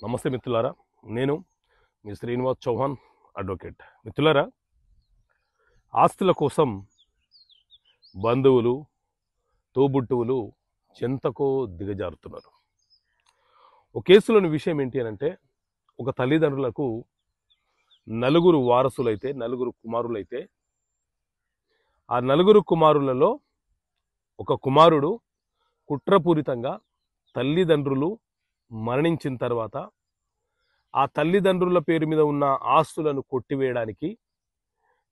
నమస్తే మిత్రులారా, నేను మీ శ్రీనివాస్ చౌహాన్ అడ్వకేట్. మిత్రులారా, ఆస్తుల కోసం బంధువులు, తోబుట్టువులు చెంతకో దిగజారుతున్నారు. ఒక కేసులోని విషయం ఏంటి అంటే, ఒక తల్లిదండ్రులకు నలుగురు వారసులైతే, నలుగురు కుమారులైతే, ఆ నలుగురు కుమారులలో ఒక కుమారుడు కుట్రపూరితంగా తల్లిదండ్రులు మరణించిన తర్వాత ఆ తల్లిదండ్రుల పేరు మీద ఉన్న ఆస్తులను కొట్టివేయడానికి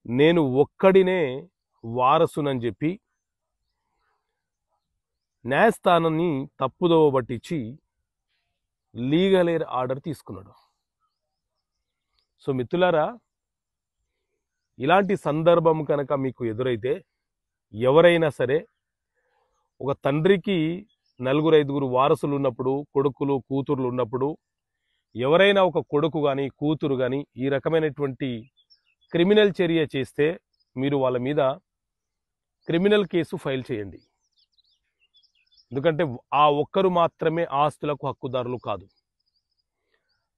నేను ఒక్కడినే వారసునని చెప్పి న్యాయస్థానాన్ని తప్పుదోవ పట్టించి లీగల్ ఎయిర్ ఆర్డర్ తీసుకున్నాడు. సో మిత్రులారా, ఇలాంటి సందర్భం కనుక మీకు ఎదురైతే, ఎవరైనా సరే, ఒక తండ్రికి నలుగురు ఐదుగురు వారసులు ఉన్నప్పుడు, కొడుకులు కూతుర్లు ఉన్నప్పుడు, ఎవరైనా ఒక కొడుకు కానీ కూతురు కానీ ఈ రకమైనటువంటి క్రిమినల్ చర్య చేస్తే మీరు వాళ్ళ మీద క్రిమినల్ కేసు ఫైల్ చేయండి. ఎందుకంటే ఆ ఒక్కరు మాత్రమే ఆస్తులకు హక్కుదారులు కాదు.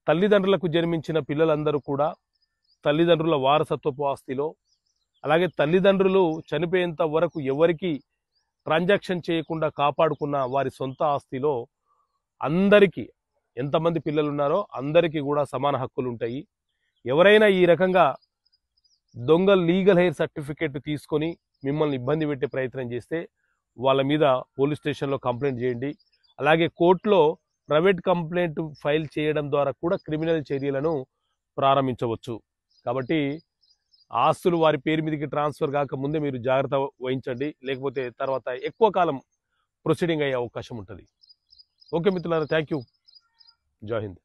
తల్లిదండ్రులకు జన్మించిన పిల్లలందరూ కూడా తల్లిదండ్రుల వారసత్వపు ఆస్తిలో, అలాగే తల్లిదండ్రులు చనిపోయేంత వరకు ఎవరికి ట్రాన్సాక్షన్ చేయకుండా కాపాడుకున్న వారి సొంత ఆస్తిలో అందరికీ, ఎంతమంది పిల్లలు ఉన్నారో అందరికీ కూడా సమాన హక్కులు ఉంటాయి. ఎవరైనా ఈ రకంగా దొంగ లీగల్ హెయిర్ సర్టిఫికేట్ తీసుకొని మిమ్మల్ని ఇబ్బంది పెట్టే ప్రయత్నం చేస్తే వాళ్ళ మీద పోలీస్ స్టేషన్లో కంప్లైంట్ చేయండి. అలాగే కోర్టులో ప్రైవేట్ కంప్లైంట్ ఫైల్ చేయడం ద్వారా కూడా క్రిమినల్ చర్యలను ప్రారంభించవచ్చు. కాబట్టి ఆస్తులు వారి పేరు మీదకి ట్రాన్స్ఫర్ కాకముందే మీరు జాగ్రత్త వహించండి, లేకపోతే తర్వాత ఎక్కువ కాలం ప్రొసీడింగ్ అయ్యే అవకాశం ఉంటుంది. ఓకే మిత్రులారా, థ్యాంక్ యూ. జై హింద్.